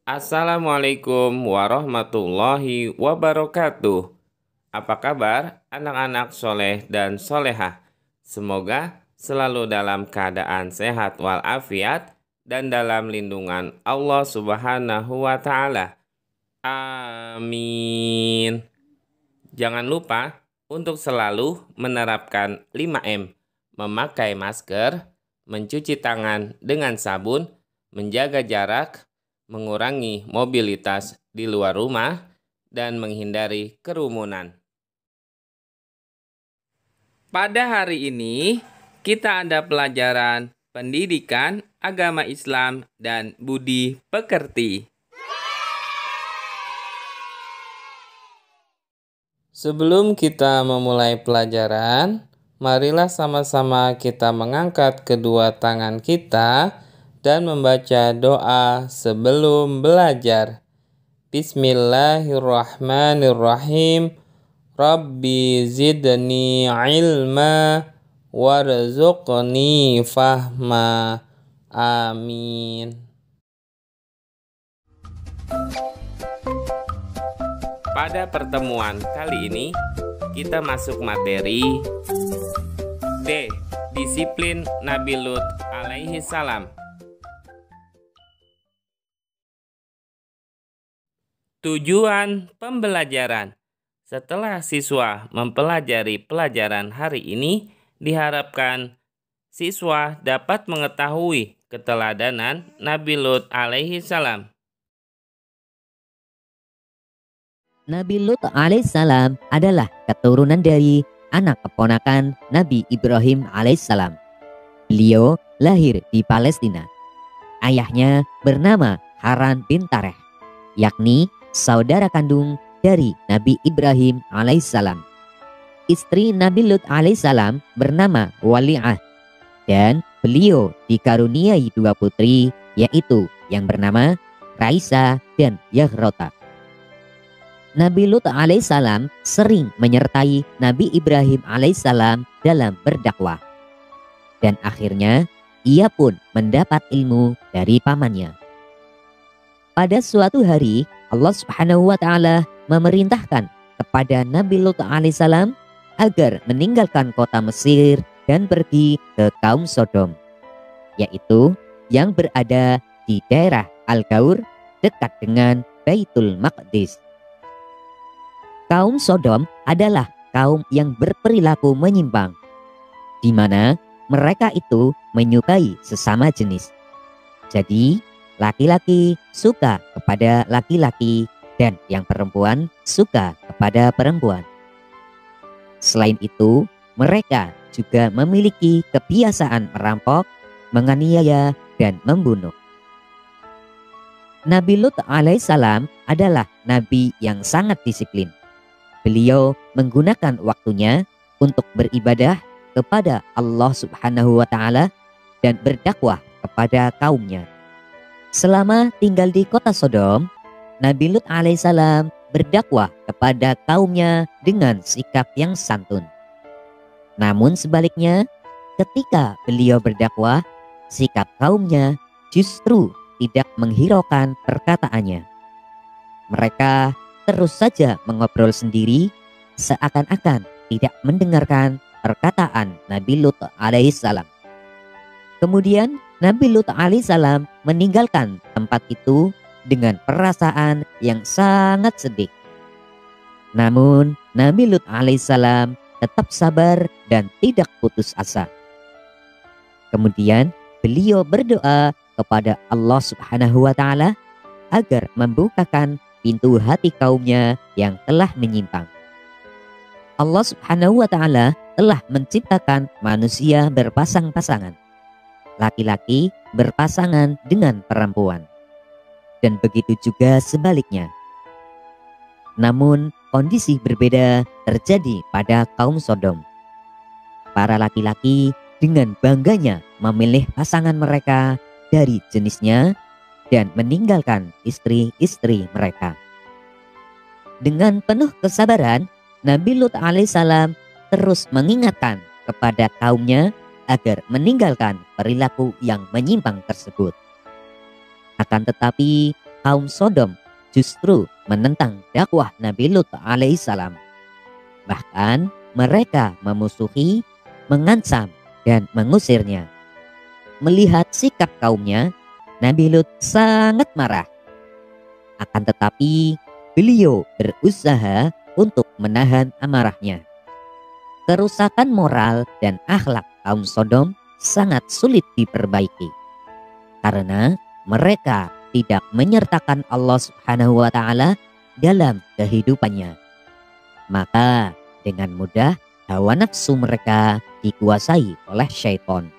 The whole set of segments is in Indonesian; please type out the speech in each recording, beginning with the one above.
Assalamualaikum warahmatullahi wabarakatuh. Apa kabar anak-anak soleh dan solehah? Semoga selalu dalam keadaan sehat walafiat dan dalam lindungan Allah Subhanahu wa Ta'ala. Amin. Jangan lupa untuk selalu menerapkan 5M, memakai masker, mencuci tangan dengan sabun, menjaga jarak, mengurangi mobilitas di luar rumah, dan menghindari kerumunan. Pada hari ini, kita ada pelajaran pendidikan agama Islam dan budi pekerti. Sebelum kita memulai pelajaran, marilah sama-sama kita mengangkat kedua tangan kita dan membaca doa sebelum belajar. Bismillahirrahmanirrahim. Rabbi zidni ilma warzuqni fahma. Amin. Pada pertemuan kali ini, kita masuk materi D. Disiplin Nabi Lut alaihi salam. Tujuan pembelajaran. Setelah siswa mempelajari pelajaran hari ini, diharapkan siswa dapat mengetahui keteladanan Nabi Lut alaihi salam. Nabi Lut alaihissalam adalah keturunan dari anak keponakan Nabi Ibrahim alaihissalam. Beliau lahir di Palestina. Ayahnya bernama Haran bin Tareh, yakni saudara kandung dari Nabi Ibrahim alaihissalam. Istri Nabi Lut alaihissalam bernama Wali'ah, dan beliau dikaruniai dua putri, yaitu yang bernama Raisa dan Yahrota. Nabi Lut alaihissalam sering menyertai Nabi Ibrahim alaihissalam dalam berdakwah. Dan akhirnya ia pun mendapat ilmu dari pamannya. Pada suatu hari Allah Subhanahu wa Ta'ala memerintahkan kepada Nabi Lut alaihissalam agar meninggalkan kota Mesir dan pergi ke kaum Sodom, yaitu yang berada di daerah Al-Gaur dekat dengan Baitul Maqdis. Kaum Sodom adalah kaum yang berperilaku menyimpang, di mana mereka itu menyukai sesama jenis. Jadi, laki-laki suka kepada laki-laki dan yang perempuan suka kepada perempuan. Selain itu, mereka juga memiliki kebiasaan merampok, menganiaya, dan membunuh. Nabi Lut alaihissalam adalah nabi yang sangat disiplin. Beliau menggunakan waktunya untuk beribadah kepada Allah Subhanahu wa Ta'ala dan berdakwah kepada kaumnya. Selama tinggal di kota Sodom, Nabi Lut alaihissalam berdakwah kepada kaumnya dengan sikap yang santun. Namun sebaliknya, ketika beliau berdakwah, sikap kaumnya justru tidak menghiraukan perkataannya. Mereka terus saja mengobrol sendiri, seakan-akan tidak mendengarkan perkataan Nabi Lut alaihissalam. Kemudian Nabi Lut alaihissalam meninggalkan tempat itu dengan perasaan yang sangat sedih. Namun Nabi Lut alaihissalam tetap sabar dan tidak putus asa. Kemudian beliau berdoa kepada Allah Subhanahu wa Ta'ala agar membukakan pintu hati kaumnya yang telah menyimpang. Allah Subhanahu wa Ta'ala telah menciptakan manusia berpasang-pasangan, laki-laki berpasangan dengan perempuan, dan begitu juga sebaliknya. Namun kondisi berbeda terjadi pada kaum Sodom. Para laki-laki dengan bangganya memilih pasangan mereka dari jenisnya dan meninggalkan istri-istri mereka. Dengan penuh kesabaran, Nabi Lut alaihissalam terus mengingatkan kepada kaumnya agar meninggalkan perilaku yang menyimpang tersebut. Akan tetapi kaum Sodom justru menentang dakwah Nabi Lut alaihissalam. Bahkan mereka memusuhi, mengancam, dan mengusirnya. Melihat sikap kaumnya, Nabi Lut sangat marah. Akan tetapi beliau berusaha untuk menahan amarahnya. Kerusakan moral dan akhlak kaum Sodom sangat sulit diperbaiki karena mereka tidak menyertakan Allah Subhanahu wa Ta'ala dalam kehidupannya. Maka dengan mudah hawa nafsu mereka dikuasai oleh syaitan.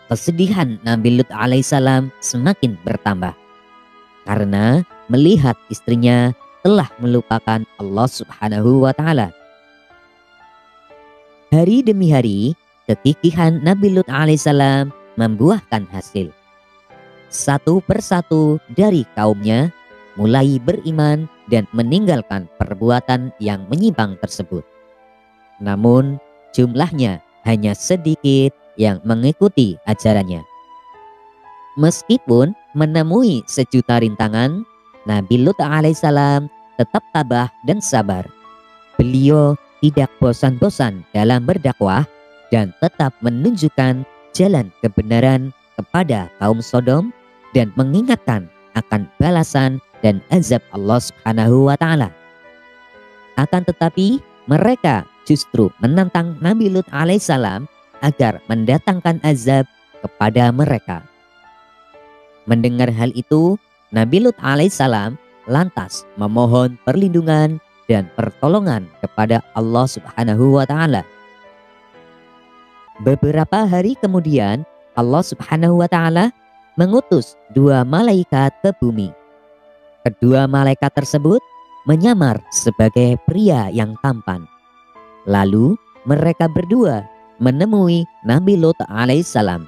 Kesedihan Nabi Lut alaihissalam semakin bertambah karena melihat istrinya telah melupakan Allah Subhanahu wa Ta'ala. Hari demi hari, kegigihan Nabi Lut alaihissalam membuahkan hasil. Satu persatu dari kaumnya mulai beriman dan meninggalkan perbuatan yang menyimpang tersebut. Namun jumlahnya hanya sedikit yang mengikuti ajarannya. Meskipun menemui sejuta rintangan, Nabi Lut alaihissalam tetap tabah dan sabar. Beliau tidak bosan-bosan dalam berdakwah dan tetap menunjukkan jalan kebenaran kepada kaum Sodom dan mengingatkan akan balasan dan azab Allah Subhanahu wa Ta'ala. Akan tetapi mereka justru menantang Nabi Lut alaihissalam agar mendatangkan azab kepada mereka. Mendengar hal itu, Nabi Lut alaihissalam lantas memohon perlindungan dan pertolongan kepada Allah Subhanahu wa Ta'ala. Beberapa hari kemudian Allah Subhanahu wa Ta'ala mengutus 2 malaikat ke bumi. Kedua malaikat tersebut menyamar sebagai pria yang tampan. Lalu mereka berdua menemui Nabi Lut alaihissalam.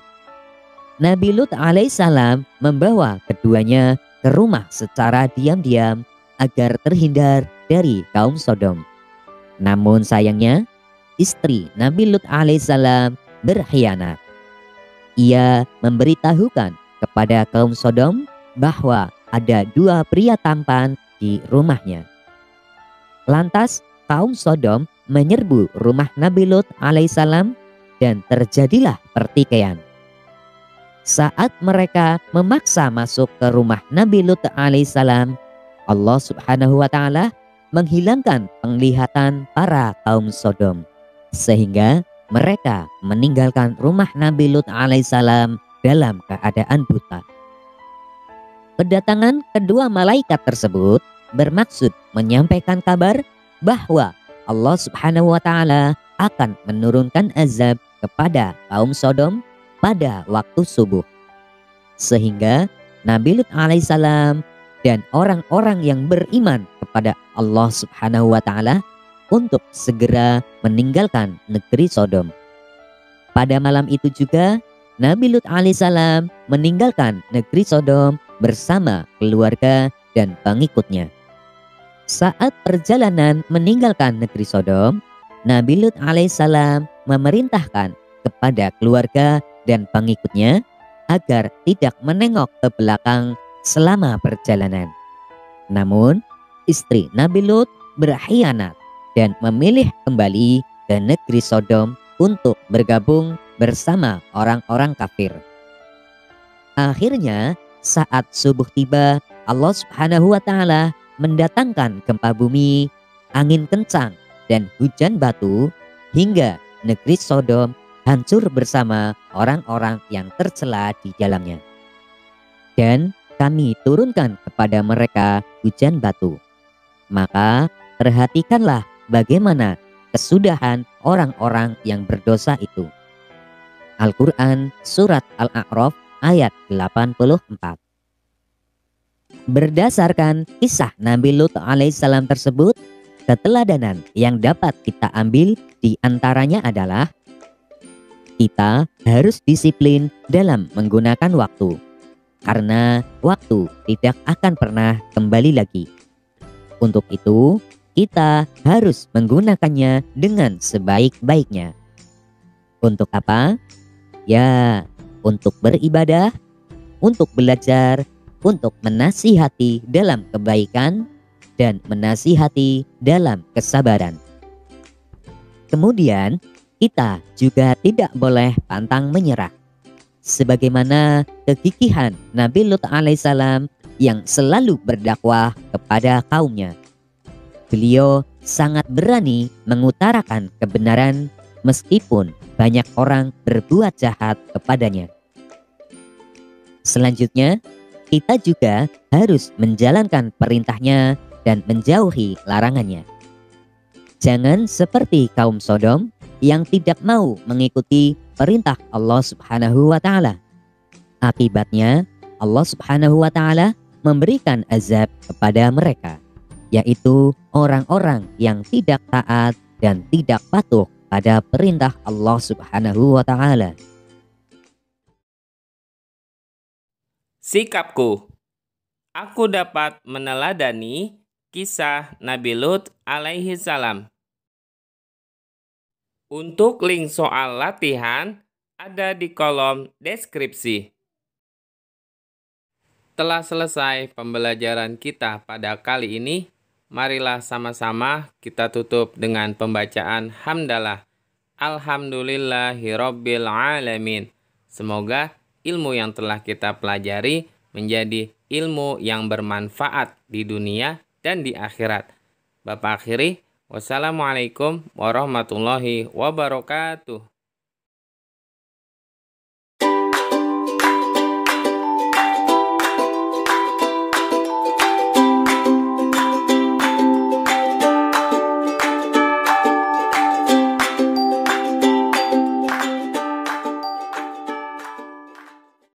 Nabi Lut alaihissalam membawa keduanya ke rumah secara diam-diam agar terhindar dari kaum Sodom. Namun sayangnya istri Nabi Lut alaihissalam berkhianat. Ia memberitahukan kepada kaum Sodom bahwa ada 2 pria tampan di rumahnya. Lantas kaum Sodom menyerbu rumah Nabi Lut alaihissalam dan terjadilah pertikaian. Saat mereka memaksa masuk ke rumah Nabi Lut alaihissalam, Allah Subhanahu wa Ta'ala menghilangkan penglihatan para kaum Sodom sehingga mereka meninggalkan rumah Nabi Lut alaihissalam dalam keadaan buta. Kedatangan kedua malaikat tersebut bermaksud menyampaikan kabar bahwa Allah Subhanahu wa Ta'ala akan menurunkan azab kepada kaum Sodom pada waktu subuh. Sehingga Nabi Lut alaihissalam dan orang-orang yang beriman kepada Allah Subhanahu wa Ta'ala untuk segera meninggalkan negeri Sodom. Pada malam itu juga Nabi Lut alaihissalam meninggalkan negeri Sodom bersama keluarga dan pengikutnya. Saat perjalanan meninggalkan negeri Sodom, Nabi Lut alaihissalam memerintahkan kepada keluarga dan pengikutnya agar tidak menengok ke belakang selama perjalanan. Namun istri Nabi Lut berkhianat dan memilih kembali ke negeri Sodom untuk bergabung bersama orang-orang kafir. Akhirnya saat subuh tiba, Allah Subhanahu wa Ta'ala mendatangkan gempa bumi, angin kencang, dan hujan batu hingga negeri Sodom hancur bersama orang-orang yang tercela di dalamnya. Dan kami turunkan kepada mereka hujan batu. Maka perhatikanlah bagaimana kesudahan orang-orang yang berdosa itu. Al-Quran Surat Al-A'raf ayat 84. Berdasarkan kisah Nabi Lut alaihissalam tersebut, keteladanan yang dapat kita ambil di antaranya adalah kita harus disiplin dalam menggunakan waktu, karena waktu tidak akan pernah kembali lagi. Untuk itu, kita harus menggunakannya dengan sebaik-baiknya. Untuk apa? Ya, untuk beribadah, untuk belajar, untuk menasihati dalam kebaikan dan menasihati dalam kesabaran. Kemudian kita juga tidak boleh pantang menyerah, sebagaimana kegigihan Nabi Lut alaihissalam yang selalu berdakwah kepada kaumnya. Beliau sangat berani mengutarakan kebenaran meskipun banyak orang berbuat jahat kepadanya. Selanjutnya, kita juga harus menjalankan perintahnya dan menjauhi larangannya. Jangan seperti kaum Sodom yang tidak mau mengikuti perintah Allah Subhanahu wa Ta'ala. Akibatnya, Allah Subhanahu wa Ta'ala memberikan azab kepada mereka, yaitu orang-orang yang tidak taat dan tidak patuh pada perintah Allah Subhanahu wa Ta'ala. Sikapku. Aku dapat meneladani kisah Nabi Lut alaihi salam. Untuk link soal latihan ada di kolom deskripsi. Telah selesai pembelajaran kita pada kali ini. Marilah sama-sama kita tutup dengan pembacaan hamdalah. Alhamdulillahirabbil alamin. Semoga ilmu yang telah kita pelajari menjadi ilmu yang bermanfaat di dunia dan di akhirat. Bapak akhiri, wassalamualaikum warahmatullahi wabarakatuh.